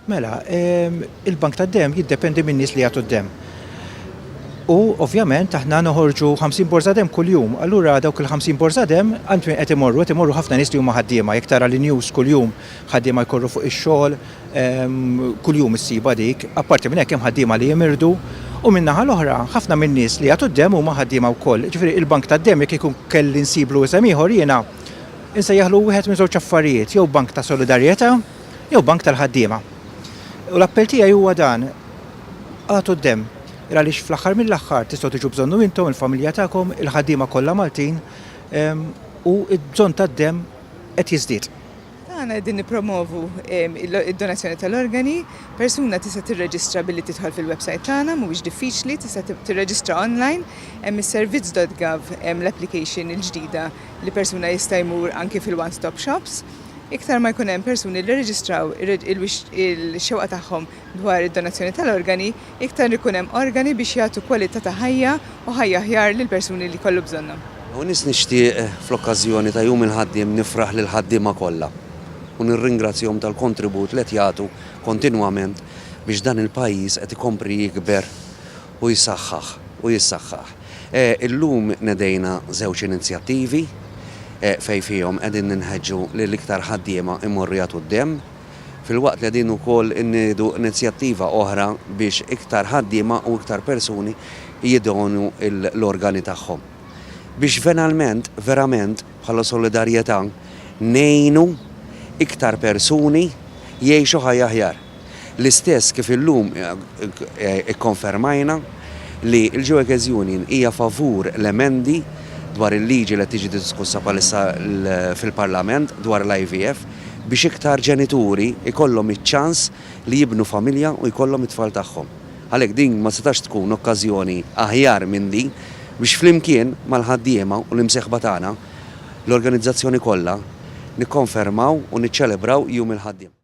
Mela, il-bank tad-dem jiddependi min-nies li jagħtu d-dem. U ovvjament aħna noħorġu 50 borza dem kuljum. Allura dawk il-50 borza dem għand qed imorru ħafna nies li huma ħaddiema, jekk tara li news kuljum ħaddiema jkorru fuq ix-xogħol, kuljum issiba dik, apparti minn hekk hemm ħaddiema li jimirdu u min-naħa l-oħra ħafna min-nies li jagħtu d-dem huma ħaddiema wkoll. Ġifieri il-bank tad-dem jekk ikun kelli nsiblu isem ieħor jiena insejjaħlu wieħed minn żewġ affarijiet, jew bank ta' solidarjetà jew bank tal-ħaddiema. U l-appell tiegħi huwa dan, għatu d-dem. Għaliex fl-aħħar mill-aħħar tistgħu tiġu bżonnu intom, il-familja tagħkom, il-ħaddiema kollha Maltin u d-bżonn tad-dem qed jiżdied. Aħna qegħdin nippromovu id-donazzjoni tal-organi, persuna tista' tirreġistra billi tidħol fil-website tagħna, mhuwiex diffiċli, tista' tirreġistra online, hemm is-servizz.gov hemm l-application il-ġdida li persuna jista' jmur anke fil-one-stop shops. Iktar ma jkun hemm persuni li reġistraw il-xewqa tagħhom dwar id-donazzjoni tal-organi, iktar ikun hemm organi biex jagħtu kwalità ta' ħajja u ħajja aħjar lil persuni li jkollu bżonnhom. U nies nixtieq fl-okkażjoni ta' jum il-ħaddiem nifraħ lil ħaddiema kollha u nirringrazzjahom tal-kontribut li qed jagħtu kontinwament biex dan il-pajjiż qed ikompri jikber u jissaħħaħ. Illum nedejna żewġ inizjattivi fej fihom qegħdin ninħeġġu li l-iktar ħaddiema imorru jagħtu d-dem, filwaqt li qegħdin ukoll inniedu inizjattiva oħra biex iktar ħaddiema u iktar persuni jidonu l-organi tagħhom. Biex verament bħala solidarjetà ngħinu iktar persuni jgħixu ħajja aħjar. L-istess kif illum ikkonfermajna li l-Workers Union hija favur l-emendi dwar il-liġi li tiġi diskussa palissa fil-Parlament dwar l-IVF biex iktar ġenituri ikollhom iċ-ċans li jibnu familja u jkollhom it-tfal tagħhom. Għalhekk din ma setax tkun okkażjoni aħjar minn din biex flimkien mal-ħaddiema u l-imsieħba tagħna l-organizzazzjoni kollha nikkonfermaw u niċċelebraw jum il-ħaddiem.